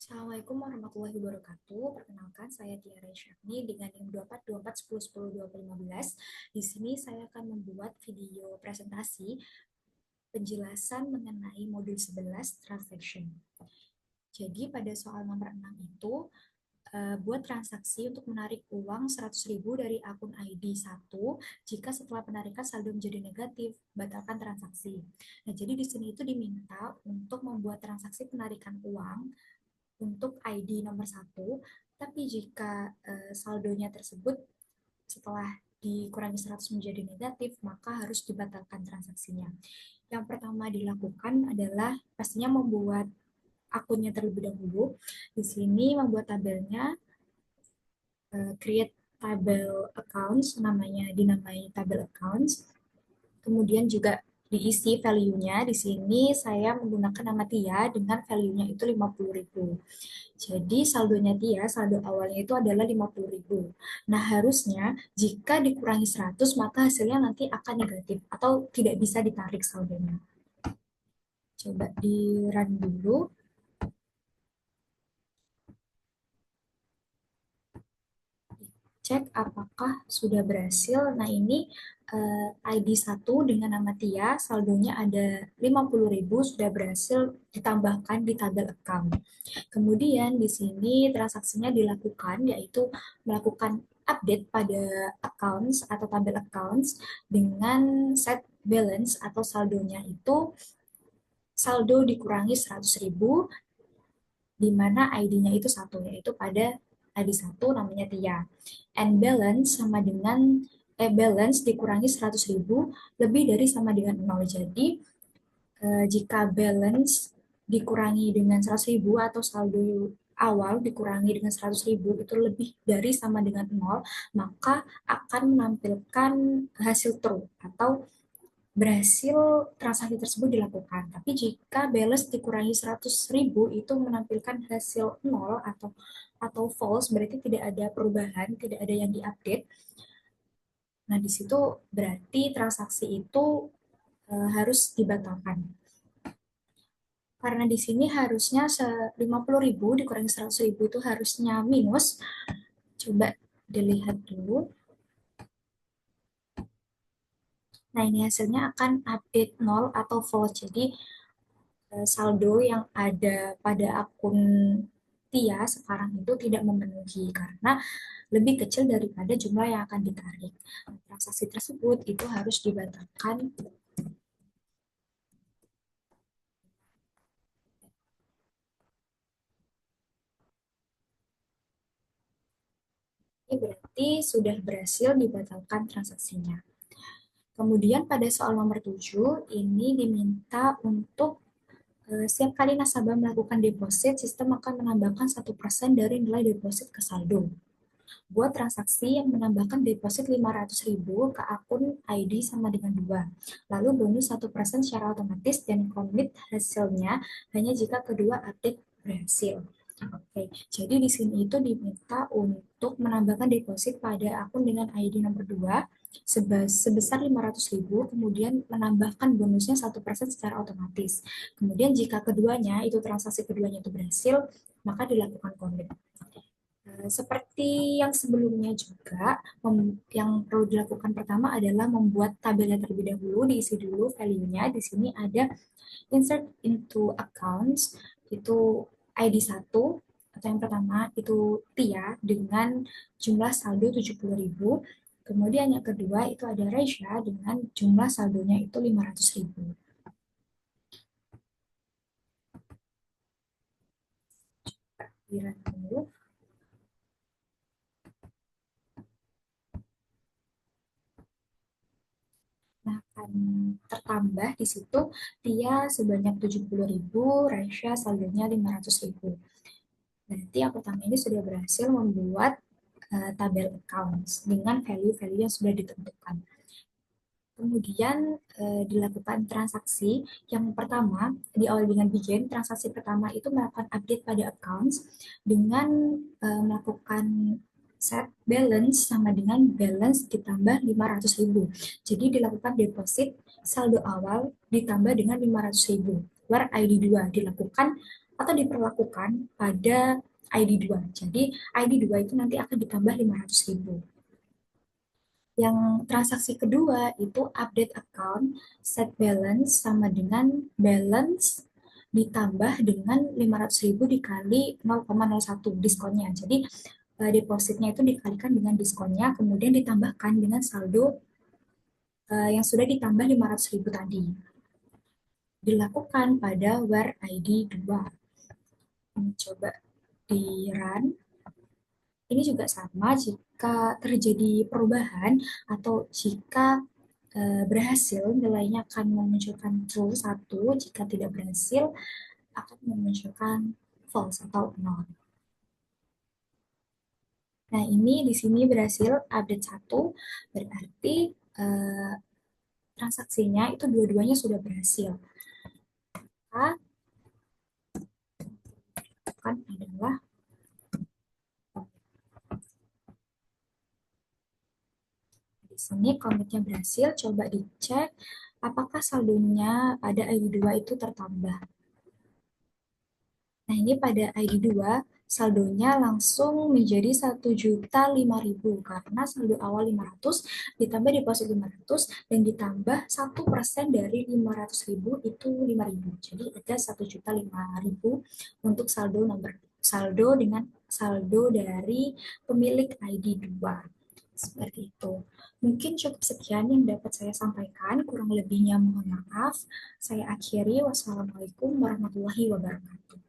Assalamualaikum warahmatullahi wabarakatuh. Perkenalkan, saya Tiara Syafni dengan NIM 242410102015. Di sini saya akan membuat video presentasi penjelasan mengenai modul 11 transaction. Jadi pada soal nomor 6 itu buat transaksi untuk menarik uang 100.000 dari akun ID 1 jika setelah penarikan saldo menjadi negatif, batalkan transaksi. Nah, jadi di sini itu diminta untuk membuat transaksi penarikan uang untuk ID nomor 1, tapi jika saldonya tersebut setelah dikurangi 100 menjadi negatif, maka harus dibatalkan transaksinya. Yang pertama dilakukan adalah pastinya membuat akunnya terlebih dahulu. Di sini membuat tabelnya, create tabel accounts, namanya dinamai tabel accounts. Kemudian juga diisi value-nya. Di sini saya menggunakan nama Tia dengan value-nya itu 50.000. Jadi saldonya Tia, saldo awalnya itu adalah 50.000. Nah, harusnya jika dikurangi 100, maka hasilnya nanti akan negatif atau tidak bisa ditarik saldonya. Coba di-run dulu. Cek apakah sudah berhasil. Nah, ini ID 1 dengan nama Tia, saldonya ada 50.000 sudah berhasil ditambahkan di tabel account. Kemudian di sini transaksinya dilakukan, yaitu melakukan update pada accounts atau tabel accounts dengan set balance atau saldonya itu saldo dikurangi 100.000, di mana ID-nya itu satu, yaitu pada ID 1 namanya Tia. And balance sama dengan balance dikurangi 100.000 lebih dari sama dengan 0. Jadi jika balance dikurangi dengan 100.000 atau saldo awal dikurangi dengan 100.000 itu lebih dari sama dengan 0, maka akan menampilkan hasil true atau berhasil transaksi tersebut dilakukan. Tapi jika balance dikurangi 100.000 itu menampilkan hasil 0 atau false, berarti tidak ada perubahan, tidak ada yang diupdate. Nah, di situ berarti transaksi itu harus dibatalkan. Karena di sini harusnya 50.000 dikurangi 100.000 itu harusnya minus. Coba dilihat dulu. Nah, ini hasilnya akan update 0 atau false. Jadi, saldo yang ada pada akun Tia sekarang itu tidak memenuhi karena lebih kecil daripada jumlah yang akan ditarik. Transaksi tersebut itu harus dibatalkan. Ini berarti sudah berhasil dibatalkan transaksinya. Kemudian pada soal nomor 7, ini diminta untuk setiap kali nasabah melakukan deposit, sistem akan menambahkan 1% dari nilai deposit ke saldo. Buat transaksi yang menambahkan deposit 500.000 ke akun ID sama dengan 2. Lalu bonus 1% secara otomatis dan komit hasilnya hanya jika kedua update berhasil. Oke, jadi di sini itu diminta untuk menambahkan deposit pada akun dengan ID nomor 2 sebesar 500.000, kemudian menambahkan bonusnya 1% secara otomatis. Kemudian jika keduanya, itu transaksi keduanya itu berhasil, maka dilakukan komit. Seperti yang sebelumnya juga, yang perlu dilakukan pertama adalah membuat tabelnya terlebih dahulu, diisi dulu value-nya. Di sini ada insert into accounts, itu ID 1, atau yang pertama itu Tia dengan jumlah saldo 70.000. Kemudian yang kedua itu ada Raisya dengan jumlah saldonya itu 500.000. Kira dulu. Nah, akan tertambah di situ Tia sebanyak 70.000, Raisya saldonya 500.000. Berarti yang pertama ini sudah berhasil membuat tabel accounts dengan value-value yang sudah ditentukan. Kemudian dilakukan transaksi yang pertama, diawali dengan begin. Transaksi pertama itu melakukan update pada accounts dengan melakukan set balance sama dengan balance ditambah 500.000. Jadi dilakukan deposit saldo awal ditambah dengan 500.000. Where ID 2 dilakukan atau diperlakukan pada ID 2. Jadi ID 2 itu nanti akan ditambah 500.000. Yang transaksi kedua itu update account, set balance sama dengan balance ditambah dengan 500.000 dikali 0,01 diskonnya. Jadi depositnya itu dikalikan dengan diskonnya, kemudian ditambahkan dengan saldo yang sudah ditambah 500.000 tadi. Dilakukan pada where ID 2. Coba di run. Ini juga sama jika terjadi perubahan atau jika berhasil, nilainya akan memunculkan true 1, jika tidak berhasil akan memunculkan false atau 0. Nah, ini di sini berhasil update 1, berarti eh, transaksinya itu dua-duanya sudah berhasil. Maka kan adalah di sini komitnya berhasil, coba dicek apakah saldonya pada ID 2 itu tertambah. Nah, ini pada ID 2 saldonya langsung menjadi 1.005.000 karena saldo awal 500 ditambah deposit 500 dan ditambah 1% dari 500.000 itu 5.000. Jadi ada 1.005.000 untuk saldo dengan saldo dari pemilik ID 2. Seperti itu. Mungkin cukup sekian yang dapat saya sampaikan. Kurang lebihnya mohon maaf. Saya akhiri. Wassalamualaikum warahmatullahi wabarakatuh.